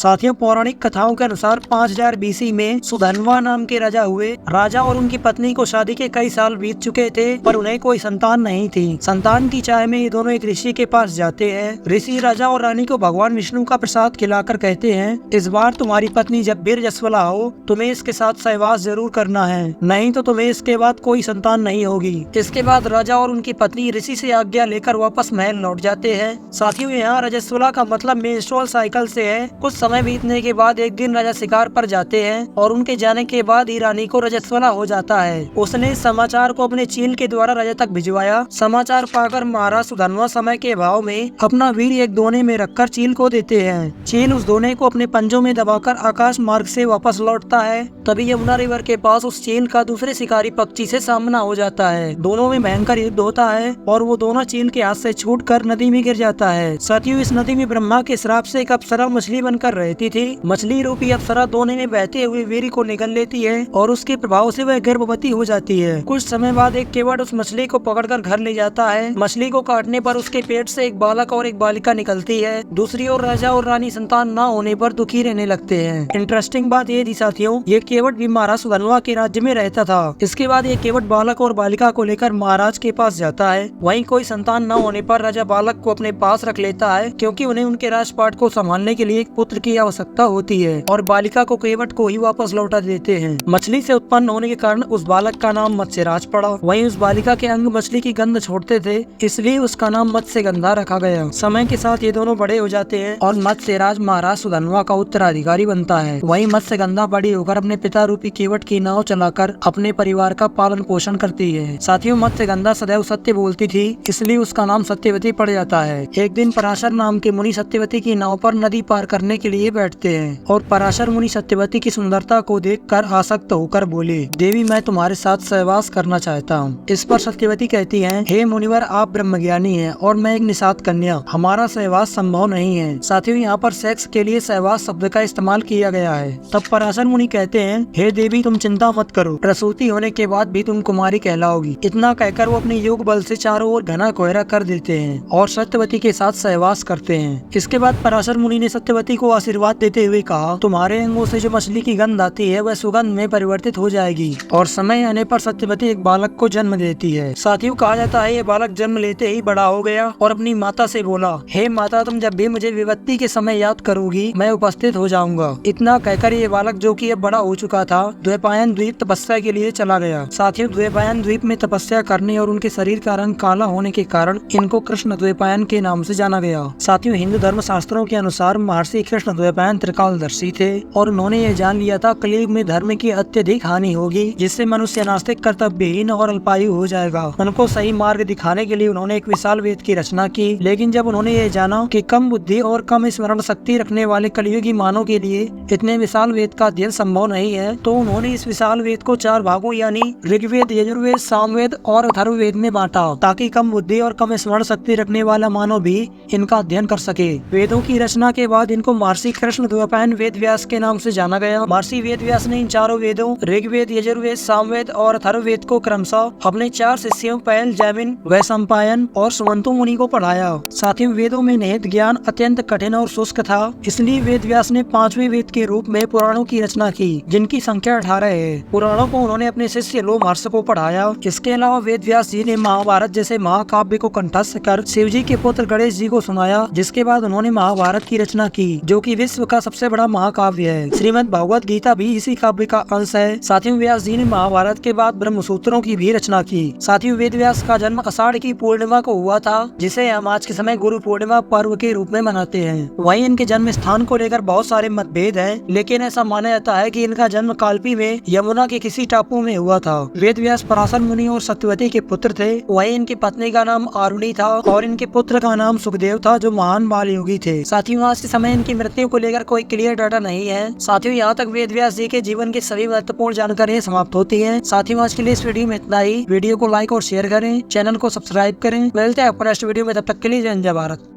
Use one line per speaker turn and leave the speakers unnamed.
साथियों, पौराणिक कथाओं के अनुसार 5000 BC में सुधन्वा नाम के राजा हुए। राजा और उनकी पत्नी को शादी के कई साल बीत चुके थे, पर उन्हें कोई संतान नहीं थी। संतान की चाह में ये दोनों एक ऋषि के पास जाते हैं। ऋषि राजा और रानी को भगवान विष्णु का प्रसाद खिलाकर कहते हैं, इस बार तुम्हारी पत्नी जब भी रजस्वला हो, तुम्हें इसके साथ सहवास जरूर करना है, नहीं तो तुम्हें इसके बाद कोई संतान नहीं होगी। इसके बाद राजा और उनकी पत्नी ऋषि से आज्ञा लेकर वापस महल लौट जाते हैं। साथियों, यहाँ रजस्वला का मतलब मेंस्ट्रुअल साइकिल से है। कुछ समय बीतने के बाद एक दिन राजा शिकार पर जाते हैं और उनके जाने के बाद ही रानी को रजस्वला हो जाता है। उसने समाचार को अपने चील के द्वारा राजा तक भिजवाया। समाचार पाकर महाराज सुधन्वा समय के भाव में अपना वीर एक दोने में रखकर चील को देते हैं। चील उस दोने को अपने पंजों में दबाकर आकाश मार्ग से वापस लौटता है। तभी यमुना रिवर के पास उस चील का दूसरे शिकारी पक्षी से सामना हो जाता है। दोनों में भयंकर युद्ध होता है और वो दोनों चील के हाथ से छूटकर नदी में गिर जाता है। साथियों, इस नदी में ब्रह्मा के श्राप से एक अप्सरा मछली बनकर रहती थी। मछली रूपी अप्सरा दोने में बहते हुए वीर को निगल लेती है और उसके प्रभाव से वह गर्भवती हो जाती है। कुछ समय बाद एक केवट उस मछली को पकड़कर घर ले जाता है। मछली को काटने पर उसके पेट से एक बालक और एक बालिका निकलती है। दूसरी ओर राजा और रानी संतान न होने पर दुखी रहने लगते हैं। इंटरेस्टिंग बात ये थी साथियों, ये केवट भी महाराज सुधन्वा के राज्य में रहता था। इसके बाद ये केवट बालक और बालिका को लेकर महाराज के पास जाता है। वहीं कोई संतान न होने पर राजा बालक को अपने पास रख लेता है, क्योंकि उन्हें उनके राजपाट को संभालने के लिए एक पुत्र की आवश्यकता होती है, और बालिका को केवट को ही वापस लौटा देते हैं। मछली से उत्पन्न होने के कारण उस बालक का नाम मत्स्यराज पड़ा। वहीं उस बालिका के अंग मछली की गंध छोड़ते थे, इसलिए उसका नाम मत्स्यगंधा रखा गया। समय के साथ ये दोनों बड़े हो जाते हैं और मत्स्यराज महाराज सुधन्वा का उत्तराधिकारी बनता है। वहीं मत्स्यगंधा बड़ी होकर अपने पिता रूपी केवट की नाव चलाकर अपने परिवार का पालन पोषण करती है। साथियों, मत्स्यगंधा सदैव सत्य बोलती थी, इसलिए उसका नाम सत्यवती पड़ जाता है। एक दिन पराशर नाम के मुनि सत्यवती की नाव पर नदी पार करने के लिए बैठते हैं और पराशर मुनि सत्यवती की सुंदरता को देखकर आसक्त होकर बोले, देवी मैं तुम्हारे साथ सहवास करना चाहता हूँ। इस पर सत्यवती कहती है, हे मुनिवर, आप ब्रह्मज्ञानी हैं और मैं एक निषाद कन्या, हमारा सहवास संभव नहीं है। साथियों, यहाँ पर सेक्स के लिए सहवास शब्द का इस्तेमाल किया गया है। तब पराशर मुनि कहते हैं, हे देवी तुम चिंता मत करो, प्रसूति होने के बाद भी तुम कुमारी कहलाओगी। इतना कहकर वो अपने योग बल से चारों ओर घना कोहरा कर देते हैं और सत्यवती के साथ सहवास करते हैं। इसके बाद पराशर मुनि ने सत्यवती को आशीर्वाद देते हुए कहा, तुम्हारे अंगों से जो मछली की गंध आती है वह सुगंध में परिवर्तित हो जाएगी और समय आने पर सत्यवती एक बालक को जन्म देती है। साथियों, कहा जाता है ये बालक जन्म लेते ही बड़ा हो गया और अपनी माता से बोला, हे माता, तुम जब भी मुझे विपत्ति के समय याद करोगी मैं उपस्थित हो जाऊंगा। इतना कहकर ये बालक, जो कि अब बड़ा हो चुका था, द्वैपायन द्वीप तपस्या के लिए चला गया। साथियों, द्वैपायन द्वीप में तपस्या करने और उनके शरीर का रंग काला होने के कारण इनको कृष्ण द्वैपायन के नाम से जाना गया। साथियों, हिंदू धर्म शास्त्रों के अनुसार महर्षि कृष्ण द्वैपायन त्रिकालदर्शी थे और उन्होंने ये जान लिया था कलयुग में धर्म की अत्यधिक हानि होगी, जिससे मनुष्य नास्तिक, कर्तव्यहीन और अल्पायु हो जाएगा। उनको सही मार्ग दिखाने के लिए उन्होंने एक विशाल वेद की रचना की। लेकिन जब उन्होंने ये जाना कि कम बुद्धि और कम स्मरण शक्ति रखने वाले कलयुगी मानव के लिए इतने विशाल वेद का अध्ययन संभव नहीं है, तो उन्होंने इस विशाल वेद को 4 भागों यानी ऋग्वेद, यजुर्वेद, सामवेद और अथर्ववेद में बांटा, ताकि कम बुद्धि और कम स्मरण शक्ति रखने वाला मानव भी इनका अध्ययन कर सके। वेदों की रचना के बाद इनको महर्षि कृष्ण द्वैपायन वेद व्यास के नाम से जाना गया। महर्षि वेद व्यास ने इन चारों वेदों ऋग्वेद, यजुर्वेद, सामवेद और अथर्ववेद को क्रमशः अपने 4 शिष्यों पैल, जैमिन, वैशंपायन और सुमंतु मुनि को पढ़ाया। साथियों, वेदों में निहित ज्ञान अत्यंत कठिन और शुष्क था, इसलिए वेद व्यास ने 5वें वेद के रूप में पुराणों की रचना की, जिनकी संख्या 18 है। पुराणों को उन्होंने अपने शिष्य लोमहर्ष को पढ़ाया। इसके अलावा वेद व्यास जी ने महाभारत जैसे महाकाव्य को कंठस्थ कर शिव जी के पुत्र गणेश जी को सुनाया, जिसके बाद उन्होंने महाभारत की रचना की, जो कि विश्व का सबसे बड़ा महाकाव्य है। श्रीमद् भगवत गीता भी इसी काव्य का अंश है। साथियों, व्यास जी ने महाभारत के बाद ब्रह्मसूत्रों की भी रचना की। साथियों, वेद व्यास का जन्म आषाढ़ की पूर्णिमा को हुआ था, जिसे हम आज के समय गुरु पूर्णिमा पर्व के रूप में मनाते हैं। वहीं इनके जन्म स्थान को लेकर बहुत सारे मतभेद हैं, लेकिन ऐसा माना जाता है कि इनका जन्म कालपी में यमुना के किसी टापू में हुआ था। वेद व्यास पराशर मुनि और सत्यवती के पुत्र थे। वहीं इनकी पत्नी का नाम आरुणी था और इनके पुत्र का नाम सुखदेव था, जो महान बाल योगी थे। साथियों, आज के समय इनकी मृत्यु को लेकर कोई क्लियर डाटा नहीं है। साथियों, यहाँ तक वेद व्यास जी के जीवन की सभी महत्वपूर्ण जानकारियाँ समाप्त होती है। साथियों, आज के लिए इस वीडियो में इतना ही। वीडियो को लाइक और शेयर करें, चैनल को सब्सक्राइब करें। मिलते हैं आपको नेक्स्ट वीडियो में, तब तक के लिए जय हिंद, जय भारत।